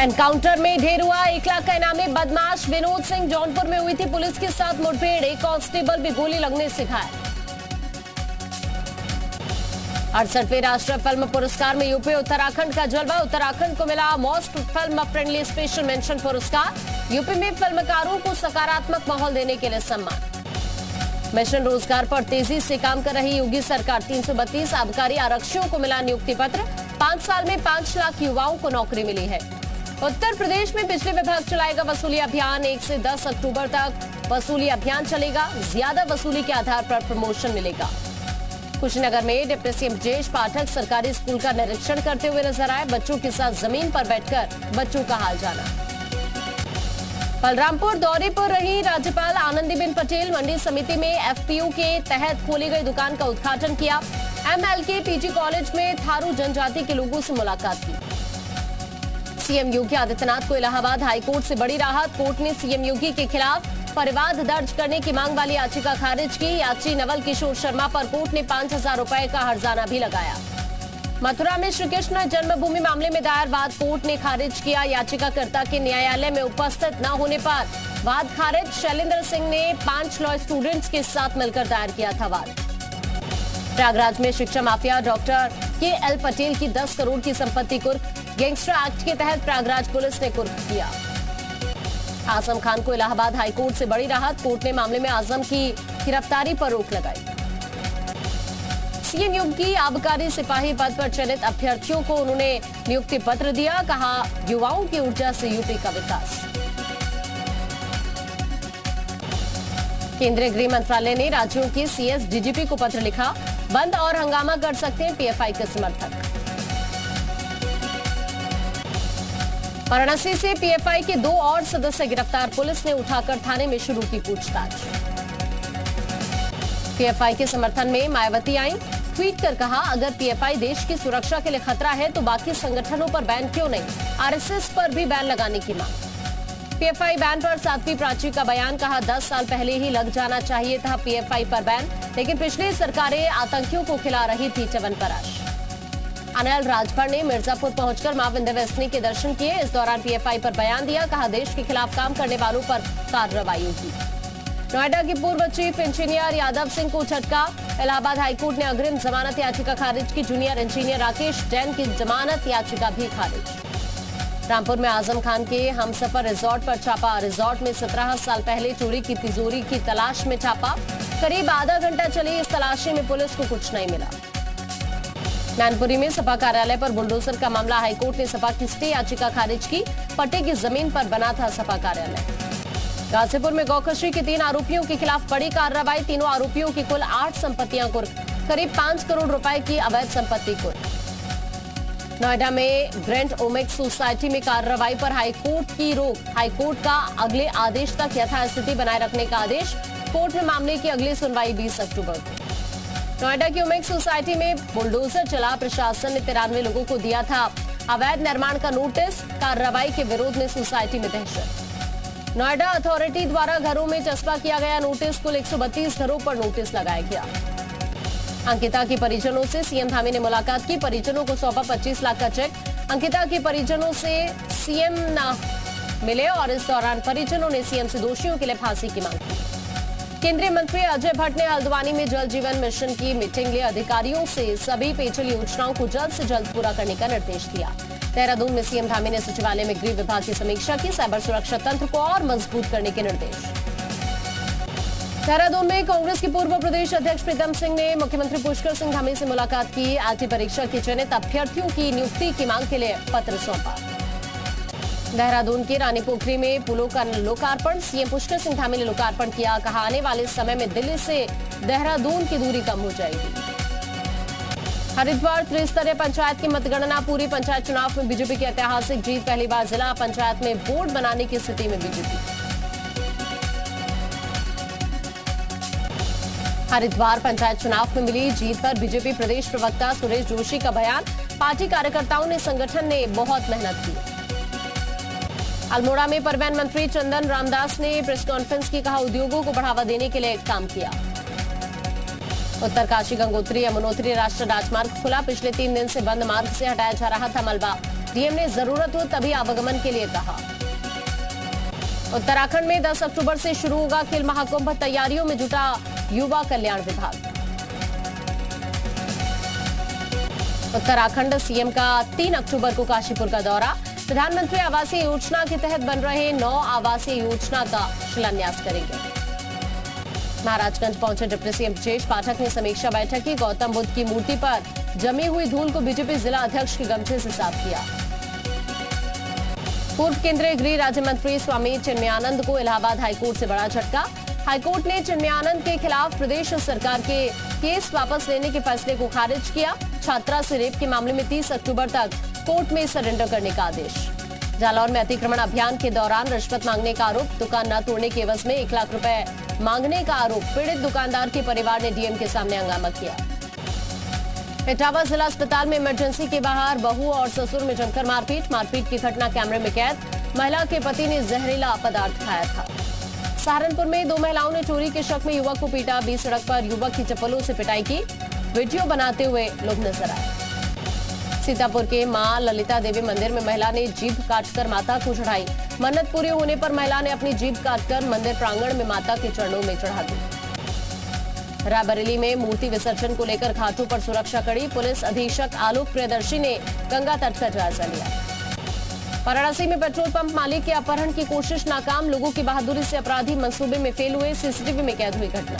Encounter में ढेर हुआ 1 लाख का इनामी बदमाश विनोद सिंह। जौनपुर में हुई थी पुलिस के साथ मुठभेड़, एक कांस्टेबल भी गोली लगने से घायल। 68वें राष्ट्रीय फिल्म पुरस्कार में यूपी उत्तराखंड का जलवा। उत्तराखंड को मिला most film friendly special mention पुरस्कार। यूपी में फिल्मकारों को सकारात्मक माहौल देने के लिए सम्मान। मिशन रोजगार पर तेजी से काम कर रही योगी सरकार। 332 आबकारी आरक्षियों को मिला नियुक्ति पत्र। 5 साल में 5 लाख युवाओं को नौकरी मिली है। उत्तर प्रदेश में बिजली विभाग चलाएगा वसूली अभियान। 1 से 10 अक्टूबर तक वसूली अभियान चलेगा। ज्यादा वसूली के आधार पर प्रमोशन मिलेगा। कुशीनगर में डिप्टी सीएम जयेश पाठक सरकारी स्कूल का निरीक्षण करते हुए नजर आए। बच्चों के साथ जमीन पर बैठकर बच्चों का हाल जाना। बलरामपुर दौरे पर रही राज्यपाल आनंदीबेन पटेल। मंडी समिति में एफपीयू के तहत खोली गई दुकान का उद्घाटन किया। एमएलके पीजी कॉलेज में थारू जनजाति के लोगों से मुलाकात की। सीएम योगी आदित्यनाथ को इलाहाबाद हाईकोर्ट से बड़ी राहत। कोर्ट ने सीएम योगी के खिलाफ परिवाद दर्ज करने की मांग वाली याचिका खारिज की। याची नवल किशोर शर्मा पर कोर्ट ने 5,000 रुपए का हर्जाना भी लगाया। मथुरा में श्री कृष्ण जन्मभूमि मामले में दायर वाद कोर्ट ने खारिज किया। याचिकाकर्ता के न्यायालय में उपस्थित न होने पर वाद खारिज। शैलेंद्र सिंह ने 5 लॉ स्टूडेंट्स के साथ मिलकर दायर किया था वाद। प्रयागराज में शिक्षा माफिया डॉक्टर KL पटेल की 10 करोड़ की संपत्ति कुर्क। गैंगस्टर एक्ट के तहत प्रयागराज पुलिस ने कुर्क किया। आजम खान को इलाहाबाद हाईकोर्ट से बड़ी राहत। कोर्ट ने मामले में आजम की गिरफ्तारी पर रोक लगाई। सीएम योगी आबकारी सिपाही पद पर चयनित अभ्यर्थियों को उन्होंने नियुक्ति पत्र दिया। कहा युवाओं की ऊर्जा से यूपी का विकास। केंद्रीय गृह मंत्रालय ने राज्यों के CS डीजीपी को पत्र लिखा। बंद और हंगामा कर सकते हैं पीएफआई के समर्थक। वाराणसी से पीएफआई के 2 और सदस्य गिरफ्तार। पुलिस ने उठाकर थाने में शुरू की पूछताछ। पीएफआई के समर्थन में मायावती आई। ट्वीट कर कहा अगर पीएफआई देश की सुरक्षा के लिए खतरा है तो बाकी संगठनों पर बैन क्यों नहीं। आरएसएस पर भी बैन लगाने की मांग। पीएफआई बैन पर साध्वी प्राची का बयान। कहा 10 साल पहले ही लग जाना चाहिए था पीएफआई पर बैन, लेकिन पिछली सरकारें आतंकियों को खिला रही थी च्यवनप्राश। अनिल राजभर ने मिर्जापुर पहुंचकर मां विंध्यवासिनी के दर्शन किए। इस दौरान पीएफआई पर बयान दिया। कहा देश के खिलाफ काम करने वालों पर कार्रवाई होगी। नोएडा के पूर्व चीफ इंजीनियर यादव सिंह को झटका। इलाहाबाद हाईकोर्ट ने अग्रिम जमानत याचिका खारिज की। जूनियर इंजीनियर राकेश जैन की जमानत याचिका भी खारिज। रामपुर में आजम खान के हमसफर रिजॉर्ट पर छापा। रिजॉर्ट में 17 साल पहले चोरी की तिजोरी की तलाश में छापा। करीब आधा घंटा चली इस तलाशी में पुलिस को कुछ नहीं मिला। मैनपुरी में सपा कार्यालय पर बुलडोजर का मामला। हाईकोर्ट ने सपा की स्टे याचिका खारिज की। पट्टे की जमीन पर बना था सपा कार्यालय। गाजीपुर में गौकशी के 3 आरोपियों के खिलाफ बड़ी कार्रवाई। तीनों आरोपियों की कुल 8 संपत्तियां कुर्क। करीब 5 करोड़ रुपए की अवैध संपत्ति कुर्क। नोएडा में ग्रैंड ओमेक्स सोसाइटी में कार्रवाई पर हाईकोर्ट की रोक। हाईकोर्ट का अगले आदेश तक यथास्थिति बनाए रखने का आदेश। कोर्ट में मामले की अगली सुनवाई 20 अक्टूबर को। नोएडा की ओमेक्स सोसाइटी में बुलडोजर चला। प्रशासन ने 93 लोगों को दिया था अवैध निर्माण का नोटिस। कार्रवाई के विरोध में सोसाइटी में दहशत। नोएडा अथॉरिटी द्वारा घरों में चस्पा किया गया नोटिस। कुल 132 घरों पर नोटिस लगाया गया। अंकिता के परिजनों से सीएम धामी ने मुलाकात की। परिजनों को सौंपा 25 लाख का चेक। अंकिता के परिजनों से सीएम न मिले और इस दौरान परिजनों ने सीएम से दोषियों के लिए फांसी की मांग की। केंद्रीय मंत्री अजय भट्ट ने हल्द्वानी में जल जीवन मिशन की मीटिंग ली। अधिकारियों से सभी पेयजल योजनाओं को जल्द से जल्द पूरा करने का निर्देश दिया। देहरादून में सीएम धामी ने सचिवालय में गृह विभाग की समीक्षा की। साइबर सुरक्षा तंत्र को और मजबूत करने के निर्देश। देहरादून में कांग्रेस के पूर्व प्रदेश अध्यक्ष प्रीतम सिंह ने मुख्यमंत्री पुष्कर सिंह धामी से मुलाकात की। आईटी परीक्षा के चयनित अभ्यर्थियों की नियुक्ति की मांग के लिए पत्र सौंपा। देहरादून के रानी पोखरी में पुलों का लोकार्पण। सीएम पुष्कर सिंह धामी ने लोकार्पण किया। कहा आने वाले समय में दिल्ली से देहरादून की दूरी कम हो जाएगी। हरिद्वार त्रिस्तरीय पंचायत की मतगणना पूरी। पंचायत चुनाव में बीजेपी की ऐतिहासिक जीत। पहली बार जिला पंचायत में बोर्ड बनाने की स्थिति में बीजेपी। हरिद्वार पंचायत चुनाव में मिली जीत पर बीजेपी प्रदेश प्रवक्ता सुरेश जोशी का बयान। पार्टी कार्यकर्ताओं ने संगठन ने बहुत मेहनत की। अल्मोड़ा में परिवहन मंत्री चंदन रामदास ने प्रेस कॉन्फ्रेंस की। कहा उद्योगों को बढ़ावा देने के लिए काम किया। उत्तरकाशी गंगोत्री यमुनोत्री राष्ट्रीय राजमार्ग खुला। पिछले 3 दिन से बंद मार्ग से हटाया जा रहा था मलबा। डीएम ने जरूरत हो तभी आवागमन के लिए कहा। उत्तराखंड में 10 अक्टूबर से शुरू होगा खेल महाकुंभ। तैयारियों में जुटा युवा कल्याण विभाग। उत्तराखंड सीएम का 3 अक्टूबर को काशीपुर का दौरा। प्रधानमंत्री आवासीय योजना के तहत बन रहे 9 आवासीय योजना का शिलान्यास करेंगे। महाराजगंज पहुंचे डिप्टी सीएम ब्रजेश पाठक ने समीक्षा बैठक की। गौतम बुद्ध की मूर्ति पर जमी हुई धूल को बीजेपी जिला अध्यक्ष के गमछे से साफ किया। पूर्व केंद्रीय गृह राज्य मंत्री स्वामी चिन्मयानंद को इलाहाबाद हाईकोर्ट से बड़ा झटका। हाईकोर्ट ने चिन्मयानंद के खिलाफ प्रदेश सरकार के केस वापस लेने के फैसले को खारिज किया। छात्रा से रेप के मामले में 30 अक्टूबर तक कोर्ट में सरेंडर करने का आदेश। जालौर में अतिक्रमण अभियान के दौरान रिश्वत मांगने का आरोप। दुकान न तोड़ने के एवज में 1 लाख रुपए मांगने का आरोप। पीड़ित दुकानदार के परिवार ने डीएम के सामने हंगामा किया। इटावा जिला अस्पताल में इमरजेंसी के बाहर बहू और ससुर में जमकर मारपीट। मारपीट की घटना कैमरे में कैद। महिला के पति ने जहरीला पदार्थ खाया था। सहारनपुर में 2 महिलाओं ने चोरी के शक में युवक को पीटा। बीच सड़क पर युवक की चप्पलों से पिटाई की। वीडियो बनाते हुए लोग नजर आए। सीतापुर के मां ललिता देवी मंदिर में महिला ने जीभ काटकर माता को चढ़ाई। मन्नत पूरी होने पर महिला ने अपनी जीभ काटकर मंदिर प्रांगण में माता के चरणों में चढ़ा दी। रायबरेली में मूर्ति विसर्जन को लेकर घाटों पर सुरक्षा कड़ी। पुलिस अधीक्षक आलोक प्रियदर्शी ने गंगा तट का जायजा लिया। वाराणसी में पेट्रोल पंप मालिक के अपहरण की कोशिश नाकाम। लोगों की बहादुरी से अपराधी मंसूबे में फेल हुए। सीसीटीवी में कैद हुई घटना।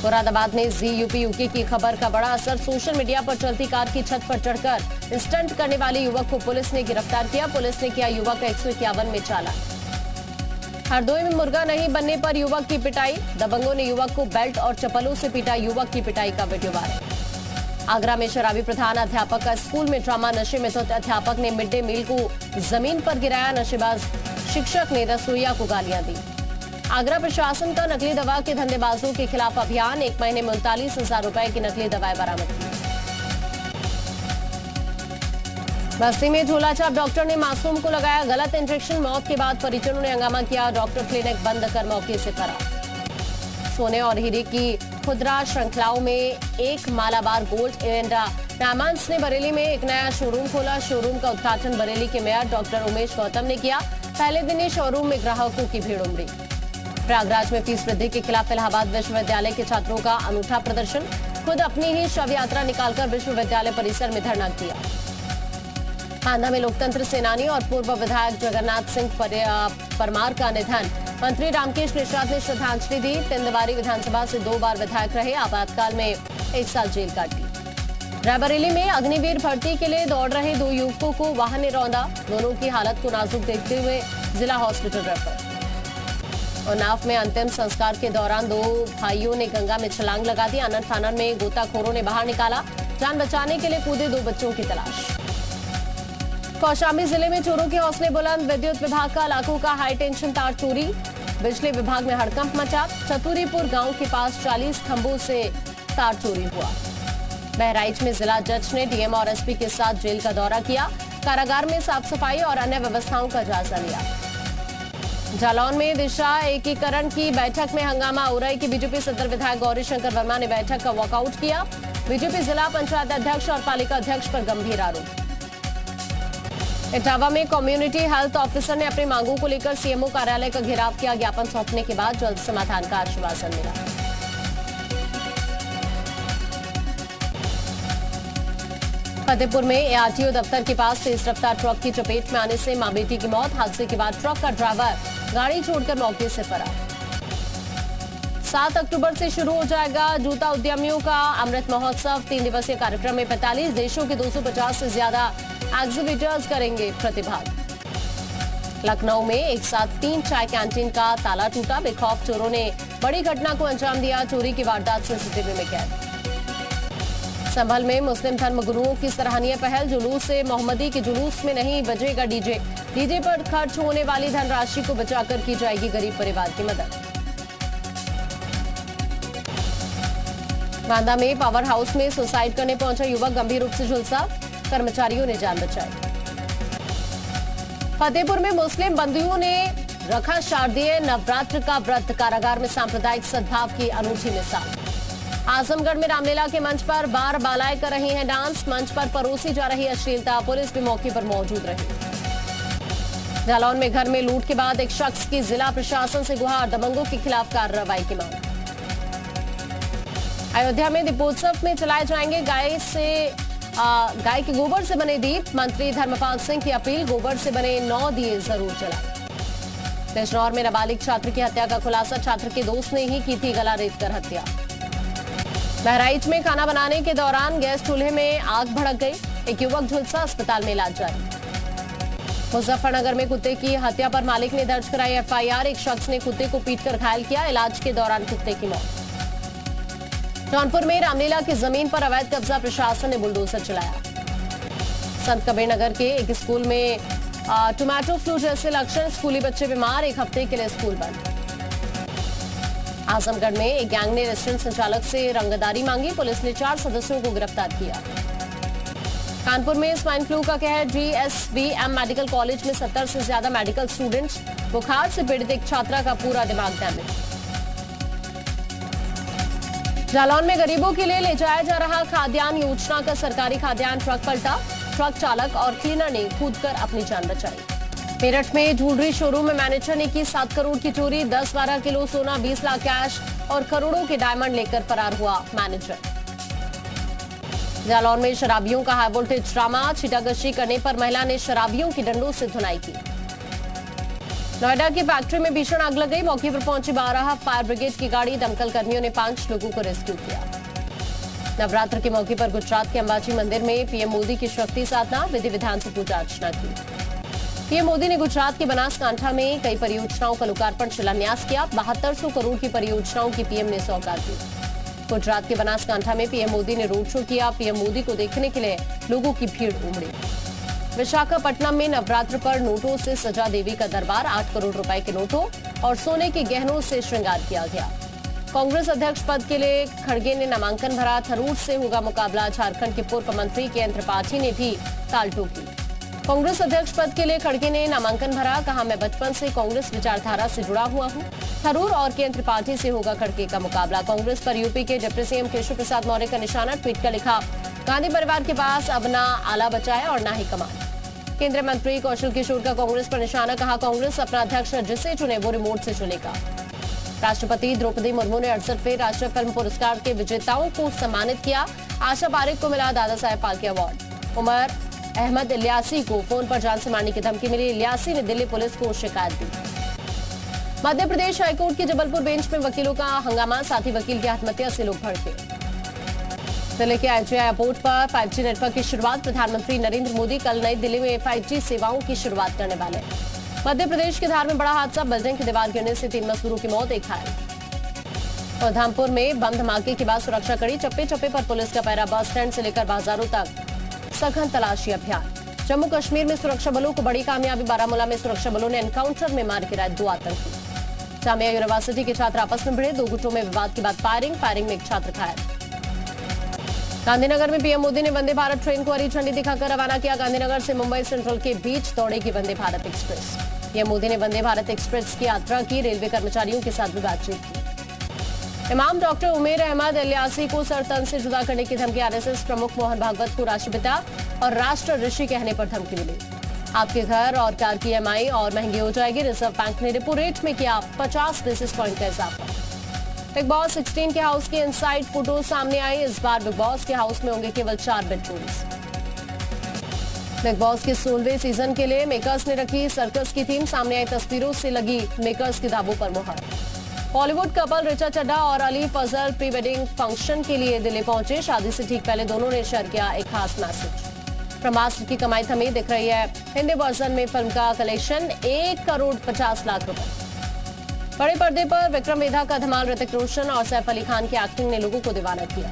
मुरादाबाद में जी यूपी यूके की खबर का बड़ा असर। सोशल मीडिया पर चलती कार की छत पर चढ़कर स्टंट करने वाले युवक को पुलिस ने गिरफ्तार किया। पुलिस ने किया युवक का 151 में चालान। हरदोई में मुर्गा नहीं बनने पर युवक की पिटाई। दबंगों ने युवक को बेल्ट और चप्पलों से पीटा। युवक की पिटाई का वीडियो वायरल। आगरा में शराबी प्रधान अध्यापक का स्कूल में ड्रामा। नशे में धुत अध्यापक ने मिड डे मील को जमीन पर गिराया। नशेबाज शिक्षक ने रसोइया को गालियां दी। आगरा प्रशासन का नकली दवा के धंधेबाजों के खिलाफ अभियान। 1 महीने में 39,000 रुपए की नकली दवाएं बरामद की। बस्ती में झोलाछाप डॉक्टर ने मासूम को लगाया गलत इंजेक्शन। मौत के बाद परिजनों ने हंगामा किया। डॉक्टर क्लिनिक बंद कर मौके से फरार। सोने और हीरे की खुदरा श्रृंखलाओं में एक मालाबार गोल्ड इवेंट डायमंड्स ने बरेली में एक नया शोरूम खोला। शोरूम का उद्घाटन बरेली के मेयर डॉक्टर उमेश गौतम ने किया। पहले दिन ही शोरूम में ग्राहकों की भीड़ उमड़ी। प्रयागराज में फीस वृद्धि के खिलाफ इलाहाबाद विश्वविद्यालय के छात्रों का अनूठा प्रदर्शन। खुद अपनी ही शव यात्रा निकालकर विश्वविद्यालय परिसर में धरना दिया। हांडा में लोकतंत्र सेनानी और पूर्व विधायक जगन्नाथ सिंह परमार का निधन। मंत्री रामकेश निषाद ने श्रद्धांजलि दी। तिंदवारी विधानसभा से 2 बार विधायक रहे। आपातकाल में 1 साल जेल काटी। रायबरेली में अग्निवीर भर्ती के लिए दौड़ रहे 2 युवकों को वाहन ने रौंदा। दोनों की हालत को नाजुक देखते हुए जिला हॉस्पिटल रेफर। उन्नाव में अंतिम संस्कार के दौरान 2 भाइयों ने गंगा में छलांग लगा दी। अनंत फानन में गोताखोरों ने बाहर निकाला। जान बचाने के लिए कूदे 2 बच्चों की तलाश। कौशाम्बी जिले में चोरों के हौसले बुलंद। विद्युत विभाग का लाखों का हाई टेंशन तार चोरी। बिजली विभाग में हड़कंप मचा। चतुरीपुर गांव के पास 40 खंभों से तार चोरी हुआ। बहराइच में जिला जज ने डीएम और एसपी के साथ जेल का दौरा किया। कारागार में साफ सफाई और अन्य व्यवस्थाओं का जायजा लिया। जालौन में दिशा एकीकरण की बैठक में हंगामा। उरई की बीजेपी सदर विधायक गौरी शंकर वर्मा ने बैठक का वॉकआउट किया। बीजेपी जिला पंचायत अध्यक्ष और पालिका अध्यक्ष पर गंभीर आरोप। इटावा में कम्युनिटी हेल्थ ऑफिसर ने अपनी मांगों को लेकर सीएमओ कार्यालय का घेराव किया। ज्ञापन सौंपने के बाद जल्द समाधान का आश्वासन मिला। फतेहपुर में एआरटीओ दफ्तर के पास तेज रफ्तार ट्रक की चपेट में आने से मां बेटी की मौत। हादसे के बाद ट्रक का ड्राइवर गाड़ी छोड़कर मौके से फरार। 7 अक्टूबर से शुरू हो जाएगा जूता उद्यमियों का अमृत महोत्सव। 3 दिवसीय कार्यक्रम में 45 देशों के 250 से ज्यादा एग्जीबिटर्स करेंगे प्रतिभाग। लखनऊ में एक साथ 3 चाय कैंटीन का ताला टूटा। बेखौफ चोरों ने बड़ी घटना को अंजाम दिया। चोरी की वारदात सीसीटीवी में कैद। संभल में मुस्लिम धर्म गुरुओं की सराहनीय पहल। जुलूस से मोहम्मदी के जुलूस में नहीं बजेगा डीजे। डीजे पर खर्च होने वाली धनराशि को बचाकर की जाएगी गरीब परिवार की मदद। बांदा में पावर हाउस में सुसाइड करने पहुंचा युवक गंभीर रूप से झुलसा। कर्मचारियों ने जान बचाई। फतेहपुर में मुस्लिम बंदियों ने रखा शारदीय नवरात्र का व्रत। कारागार में सांप्रदायिक सद्भाव की अनूठी मिसाल। आजमगढ़ में रामलीला के मंच पर बार बालाएं कर रही हैं डांस। मंच पर परोसी जा रही अश्लीलता, पुलिस भी मौके पर मौजूद रही। जालौन में घर में लूट के बाद एक शख्स की जिला प्रशासन से गुहार, दबंगों के खिलाफ कार्रवाई की मांग। अयोध्या में दीपोत्सव में चलाए जाएंगे गाय के गोबर से बने दीप। मंत्री धर्मपाल सिंह की अपील, गोबर से बने 9 दिए जरूर जलाएं। बिजनौर में नाबालिग छात्र की हत्या का खुलासा, छात्र के दोस्त ने ही की थी गला रेतकर हत्या। बहराइच में खाना बनाने के दौरान गैस चूल्हे में आग भड़क गई, एक युवक झुलसा, अस्पताल में इलाज जारी। मुजफ्फरनगर में कुत्ते की हत्या पर मालिक ने दर्ज कराई एफआईआर, एक शख्स ने कुत्ते को पीटकर घायल किया, इलाज के दौरान कुत्ते की मौत। जौनपुर में रामलीला की जमीन पर अवैध कब्जा, प्रशासन ने बुलडोजर चलाया। संत कबीर नगर के एक स्कूल में टोमेटो फ्लू जैसे लक्षण, स्कूली बच्चे बीमार, एक हफ्ते के लिए स्कूल बंद। आजमगढ़ में एक गैंग ने रेस्टोरेंट संचालक से रंगदारी मांगी, पुलिस ने 4 सदस्यों को गिरफ्तार किया। कानपुर में स्वाइन फ्लू का कहर, जीएसवीएम मेडिकल कॉलेज में 70 से ज्यादा मेडिकल स्टूडेंट्स, बुखार से पीड़ित एक छात्रा का पूरा दिमाग डैमेज। जालौन में गरीबों के लिए ले जाया जा रहा खाद्यान्न योजना का सरकारी खाद्यान्न ट्रक पलटा, ट्रक चालक और क्लीनर ने कूदकर अपनी जान बचाई। मेरठ में ज्वेलरी शोरूम में मैनेजर ने की 7 करोड़ की चोरी, 10-12 किलो सोना, 20 लाख कैश और करोड़ों के डायमंड लेकर फरार हुआ मैनेजर। जालौन में शराबियों का हाई वोल्टेज ड्रामा, छीटाकशी करने पर महिला ने शराबियों की डंडों से धुनाई की। नोएडा की फैक्ट्री में भीषण आग लग गई, मौके पर पहुंची 12 फायर ब्रिगेड की गाड़ी, दमकल कर्मियों ने 5 लोगों को रेस्क्यू किया। नवरात्र के मौके पर गुजरात के अंबाजी मंदिर में पीएम मोदी की शक्ति साधना, विधि विधान से पूजा अर्चना की। पीएम मोदी ने गुजरात के बनासकांठा में कई परियोजनाओं का लोकार्पण शिलान्यास किया, 7200 करोड़ की परियोजनाओं की पीएम ने सौगात दी। गुजरात के बनासकांठा में पीएम मोदी ने रोड शो किया, पीएम मोदी को देखने के लिए लोगों की भीड़ उमड़ी। विशाखापट्टनम में नवरात्र पर नोटों से सजा देवी का दरबार, 8 करोड़ रुपए के नोटों और सोने के गहनों से श्रृंगार किया गया। कांग्रेस अध्यक्ष पद के लिए खड़गे ने नामांकन भरा, थरूर से होगा मुकाबला, झारखंड के पूर्व मंत्री के त्रिपाठी ने भी ताल ठोकी। कांग्रेस अध्यक्ष पद के लिए खड़गे ने नामांकन भरा, कहा मैं बचपन से कांग्रेस विचारधारा से जुड़ा हुआ हूं। थरूर और के त्रिपाठी से होगा खड़गे का मुकाबला। कांग्रेस पर यूपी के डिप्टी सीएम केशव प्रसाद मौर्य का निशाना, ट्वीट कर लिखा, गांधी परिवार के पास अब ना आला बचा है और ना ही कमान। केंद्रीय मंत्री कौशल किशोर का कांग्रेस पर निशाना, कहा कांग्रेस अपना अध्यक्ष जिसे चुने वो रिमोट से चुनेगा। राष्ट्रपति द्रौपदी मुर्मू ने 68वें राष्ट्रीय फिल्म पुरस्कार के विजेताओं को सम्मानित किया। आशा पारेख को मिला दादा साहेब फाल्के अवार्ड। उमर अहमद इलियासी को फोन पर जान से मारने की धमकी मिली, इलियासी ने दिल्ली पुलिस को शिकायत दी। मध्य प्रदेश हाईकोर्ट की जबलपुर बेंच में वकीलों का हंगामा, साथी वकील की आत्महत्या से लोग भड़के। दिल्ली के आईजीआई एयरपोर्ट पर 5G नेटवर्क की शुरुआत, प्रधानमंत्री नरेंद्र मोदी कल नई दिल्ली में 5G सेवाओं की शुरुआत करने वाले। मध्य प्रदेश के धार में बड़ा हादसा, बिल्डिंग की दीवार गिरने से 3 मजदूरों की मौत, एक घायल। उधमपुर में बम धमाके के बाद सुरक्षा कड़ी, चप्पे चप्पे पर पुलिस का पैरा, बस स्टैंड से लेकर बाजारों तक सघन तलाशी अभियान। जम्मू कश्मीर में सुरक्षा बलों को बड़ी कामयाबी, बारामूला में सुरक्षा बलों ने एनकाउंटर में मार गिराए 2 आतंकी। जामिया यूनिवर्सिटी के छात्र आपस में भिड़े, 2 गुटों में विवाद के बाद फायरिंग में एक छात्र घायल। गांधीनगर में पीएम मोदी ने वंदे भारत ट्रेन को हरी झंडी दिखाकर रवाना किया। गांधीनगर से मुंबई सेंट्रल के बीच दौड़ेगी वंदे भारत एक्सप्रेस। पीएम मोदी ने वंदे भारत एक्सप्रेस की यात्रा की, रेलवे कर्मचारियों के साथ भी बातचीत की। इमाम डॉक्टर उमेर अहमद इलियासी को सर तन से जुदा करने की धमकी, आरएसएस प्रमुख मोहन भागवत को राष्ट्रपिता और राष्ट्र ऋषि कहने पर धमकी मिली। आपके घर और कार की ईएमआई और महंगी हो जाएगी, रिजर्व बैंक ने रेपो रेट में किया 50 बेसिस पॉइंट का इजाफा। बिग बॉस 16 के हाउस के इनसाइड फोटो सामने आई, इस बार बिग बॉस के हाउस में होंगे केवल 4 बेडरूम्स। बिग बॉस के 16वें सीजन के लिए मेकर्स ने रखी सर्कस की थीम, सामने आई तस्वीरों से लगी मेकर्स की दावों पर मुहर। बॉलीवुड कपल ऋचा चड्ढा और Ali Fazal pre wedding function के लिए दिल्ली पहुंचे, शादी से ठीक पहले दोनों ने शेयर किया एक खास मैसेज। ब्रह्मास्त्र की कमाई थमी, दिख रही है हिंदी वर्जन में फिल्म का कलेक्शन 1 करोड़ 50 लाख रुपए। बड़े पर्दे पर विक्रम वेधा का धमाल, ऋतिक रोशन और सैफ अली खान की एक्टिंग ने लोगों को दीवाना किया।